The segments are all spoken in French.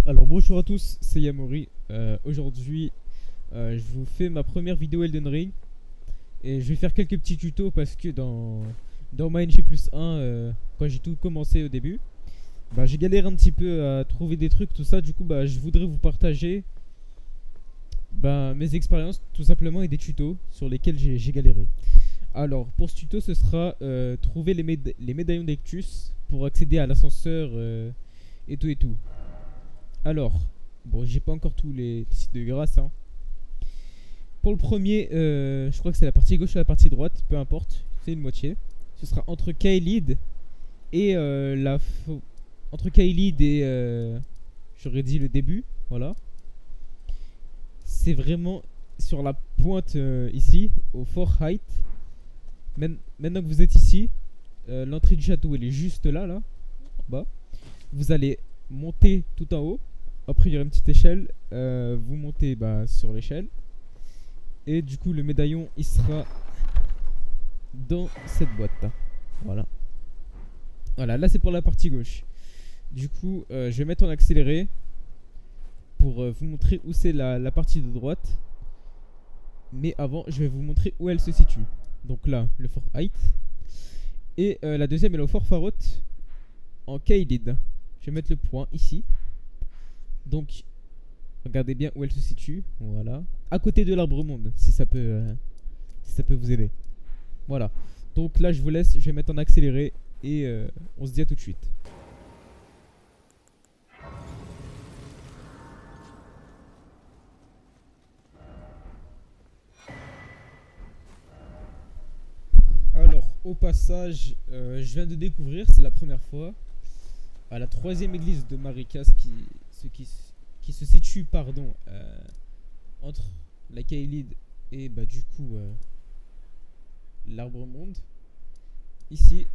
Alors bonjour à tous, c'est Yamori. Aujourd'hui, je vous fais ma première vidéo Elden Ring et je vais faire quelques petits tutos parce que dans ma NG+1, quand j'ai tout commencé au début, j'ai galéré un petit peu à trouver des trucs, tout ça. Du coup, je voudrais vous partager mes expériences tout simplement et des tutos sur lesquels j'ai galéré. Alors pour ce tuto, ce sera trouver les médaillons d'Ectus pour accéder à l'ascenseur et tout et tout. Alors, bon, j'ai pas encore tous les sites de grâce, hein. Pour le premier, je crois que c'est la partie gauche ou la partie droite, peu importe, c'est une moitié. Ce sera entre Kaelid et entre Kaelid et j'aurais dit le début, voilà. C'est vraiment sur la pointe ici, au Fort Height. Maintenant que vous êtes ici, l'entrée du château elle est juste là, en bas. Vous allez monter tout en haut. Après il y aura une petite échelle, vous montez sur l'échelle. Et du coup le médaillon il sera dans cette boîte là. Voilà. Voilà, là c'est pour la partie gauche. Du coup je vais mettre en accéléré pour vous montrer où c'est la partie de droite. Mais avant je vais vous montrer où elle se situe. Donc là le Fort Height. Et la deuxième elle est au Fort Farot en Kaelid. Je vais mettre le point ici. Donc regardez bien où elle se situe. Voilà. À côté de l'arbre monde, si ça peut vous aider. Voilà. Donc là, je vous laisse. Je vais mettre en accéléré. Et on se dit à tout de suite. Alors, au passage, je viens de découvrir, c'est la première fois, à la troisième église de Maricas qui se situe, pardon, entre la Kaelid et du coup l'arbre monde. Ici,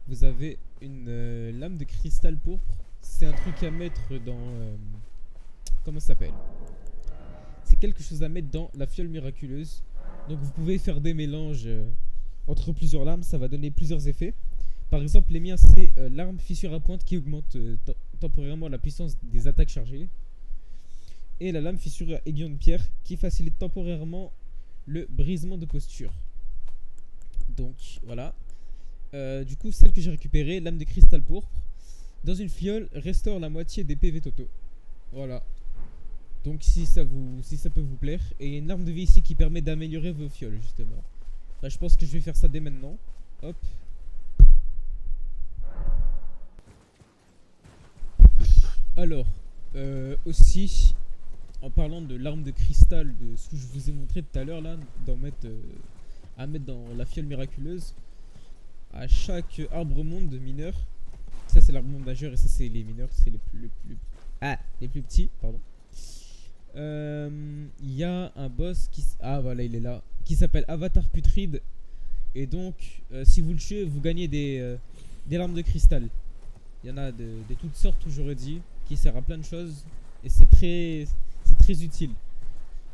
vous avez une lame de cristal pourpre. C'est un truc à mettre dans comment ça s'appelle? C'est quelque chose à mettre dans la fiole miraculeuse. Donc vous pouvez faire des mélanges entre plusieurs lames, ça va donner plusieurs effets. Par exemple, les miens c'est l'arme fissure à pointe qui augmente temporairement la puissance des attaques chargées. Et la lame fissure à aiguillon de pierre qui facilite temporairement le brisement de posture. Donc voilà. Du coup, celle que j'ai récupérée, lame de cristal pourpre, dans une fiole, restaure la moitié des PV totaux. Voilà. Donc si ça peut vous plaire. Et il y a une arme de vie ici qui permet d'améliorer vos fioles, justement. Là, je pense que je vais faire ça dès maintenant. Hop. Alors, aussi, en parlant de l'arme de cristal, de ce que je vous ai montré tout à l'heure, là, à mettre dans la fiole miraculeuse, à chaque arbre monde mineur, ça c'est l'arbre monde majeur et ça c'est les mineurs, c'est les plus petits, pardon. Il y a un boss voilà, il est là, qui s'appelle Avatar Putride. Et donc, si vous le tuez, vous gagnez des larmes de cristal. Il y en a de toutes sortes, j'aurais dit, qui sert à plein de choses. Et c'est très utile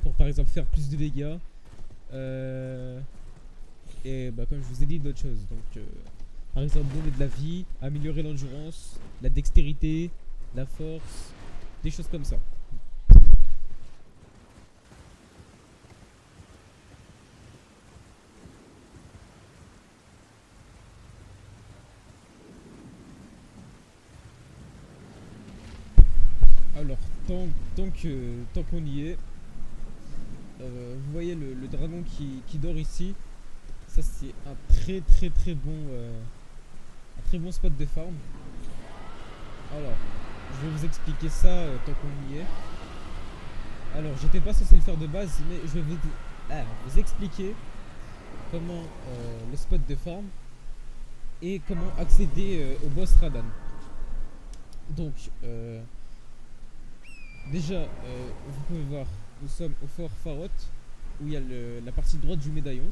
pour par exemple faire plus de dégâts. Et comme je vous ai dit, d'autres choses. Donc, par exemple, donner de la vie, améliorer l'endurance, la dextérité, la force, des choses comme ça. Alors, tant qu'on y est, vous voyez le dragon qui dort ici. Ça, c'est un très bon spot de farm. Alors, je vais vous expliquer ça tant qu'on y est. Alors, j'étais pas censé le faire de base, mais je vais vous expliquer comment le spot de farm et comment accéder au boss Radan. Donc, déjà, vous pouvez voir, nous sommes au Fort Farot, où il y a la partie droite du médaillon.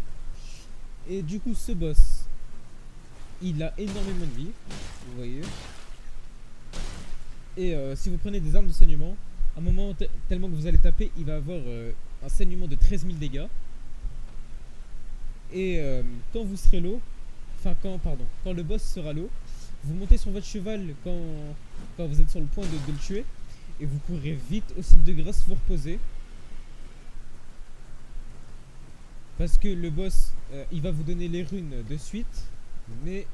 Et du coup, ce boss, il a énormément de vie, vous voyez. Et si vous prenez des armes de saignement, à un moment tellement que vous allez taper, il va avoir un saignement de 13 000 dégâts. Et quand vous serez low, quand le boss sera low, vous montez sur votre cheval quand vous êtes sur le point de le tuer. et vous courrez vite au site de grâce vous reposer. Parce que le boss, il va vous donner les runes de suite, mais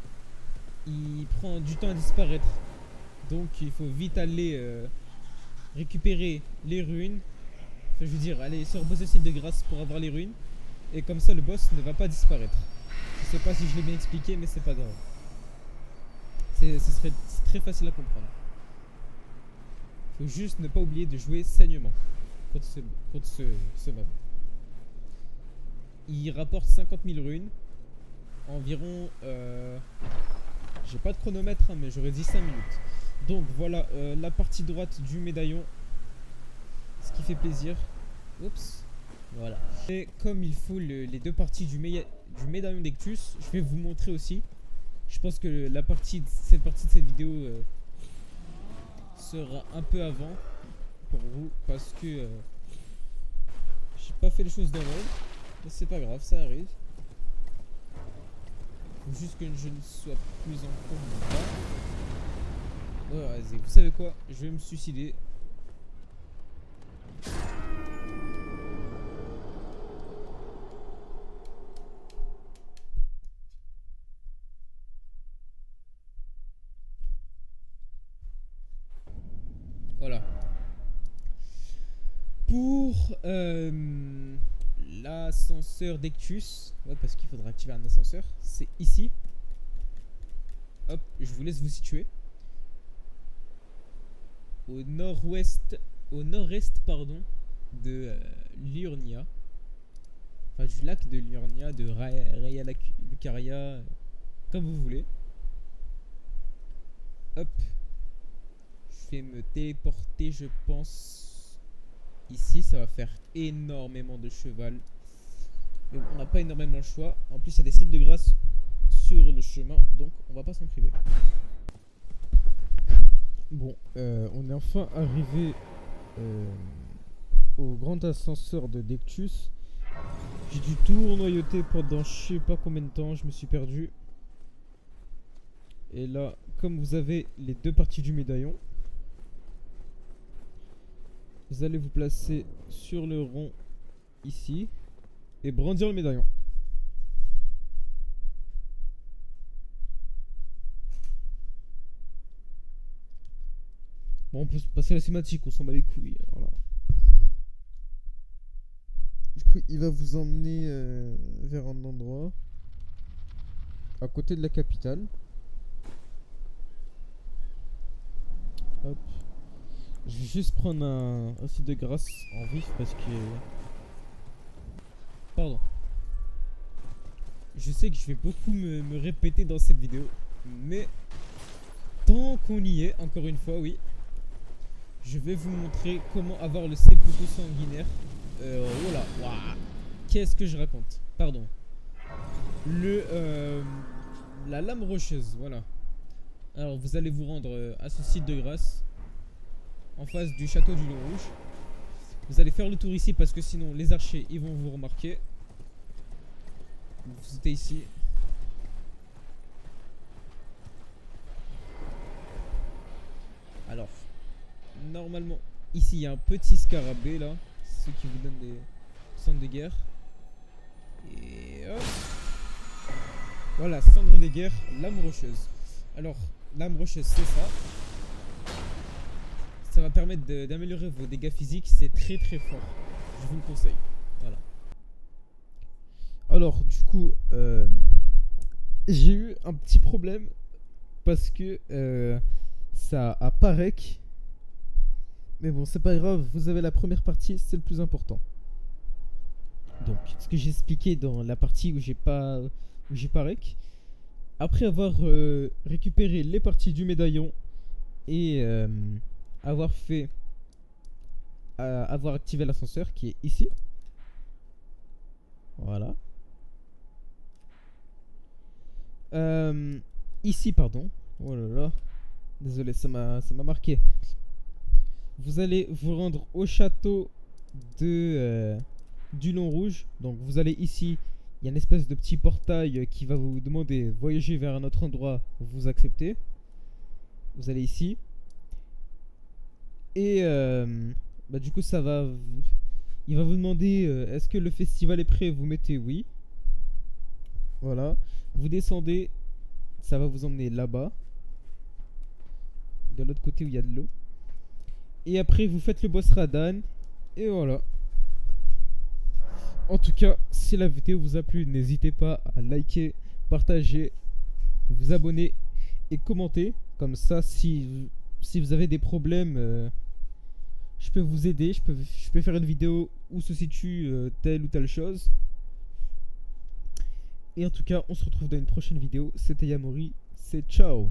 il prend du temps à disparaître. Donc il faut vite aller récupérer les runes. Enfin, je veux dire, aller se reposer au site de grâce pour avoir les runes. Et comme ça, le boss ne va pas disparaître. Je sais pas si je l'ai bien expliqué, mais c'est pas grave. C'est très facile à comprendre. Faut juste ne pas oublier de jouer saignement contre ce mob. Il rapporte 50 000 runes. Environ... j'ai pas de chronomètre, hein, mais j'aurais dit 5 minutes. Donc voilà, la partie droite du médaillon. Ce qui fait plaisir. Oups. Voilà. Et comme il faut les deux parties du médaillon d'Ectus, je vais vous montrer aussi. Je pense que cette partie de cette vidéo sera un peu avant pour vous parce que j'ai pas fait les choses dans l'ordre. Mais c'est pas grave, ça arrive. Faut juste que je ne sois plus en combat. Ouais, vas-y, vous savez quoi? Je vais me suicider. Voilà. Pour l'ascenseur d'Ectus, ouais, parce qu'il faudra activer un ascenseur, c'est ici. Hop, je vous laisse vous situer. Au nord-est, pardon, de Liurnia. Enfin, du lac de Liurnia, de Raya Lucaria, comme vous voulez. Hop. Je vais me téléporter, je pense. Ici, ça va faire énormément de cheval. Mais bon, on n'a pas énormément le choix. En plus, il y a des sites de grâce sur le chemin, donc on va pas s'en priver. Bon, on est enfin arrivé au grand ascenseur de Dectus. J'ai dû tout noyauter pendant je sais pas combien de temps, je me suis perdu. Et là, comme vous avez les deux parties du médaillon, vous allez vous placer sur le rond ici et brandir le médaillon. Bon, on peut passer à la cinématique, on s'en bat les couilles. Voilà. Du coup, il va vous emmener vers un endroit à côté de la capitale. Hop. Je vais juste prendre un site de grâce en vif parce que... Pardon. Je sais que je vais beaucoup me répéter dans cette vidéo, mais tant qu'on y est, encore une fois, oui, je vais vous montrer comment avoir le seppuku sanguinaire. Oh là, waouh, qu'est-ce que je raconte? Pardon. La lame rocheuse, voilà. Alors vous allez vous rendre à ce site de grâce, en face du château du Lion Rouge. Vous allez faire le tour ici parce que sinon les archers ils vont vous remarquer. Vous êtes ici. Alors, normalement, ici il y a un petit scarabée là, ceux qui vous donnent des cendres de guerre. Et hop. Voilà, cendre de guerre, lame rocheuse. Alors, lame rocheuse, c'est ça. Ça va permettre d'améliorer vos dégâts physiques, c'est très très fort. Je vous le conseille. Voilà. Alors, du coup, j'ai eu un petit problème parce que ça a pas rec. Mais bon, c'est pas grave, vous avez la première partie, c'est le plus important. Donc, ce que j'ai expliqué dans la partie où j'ai pas rec. Après avoir récupéré les parties du médaillon et avoir activé l'ascenseur qui est ici. Voilà. Ici, pardon. Oh là là. Désolé, ça m'a marqué. Vous allez vous rendre au château du Lion Rouge. Donc vous allez ici. Il y a une espèce de petit portail qui va vous demander voyager vers un autre endroit. Vous acceptez. Vous allez ici. Et bah, du coup, il va vous demander est-ce que le festival est prêt. Vous mettez oui. Voilà. Vous descendez. Ça va vous emmener là-bas. De l'autre côté où il y a de l'eau. Et après, vous faites le boss Radan. Et voilà. En tout cas, si la vidéo vous a plu, n'hésitez pas à liker, partager, vous abonner et commenter. Comme ça, si vous avez des problèmes, je peux vous aider. Je peux faire une vidéo où se situe telle ou telle chose. Et en tout cas, on se retrouve dans une prochaine vidéo. C'était Yamori. C'est ciao.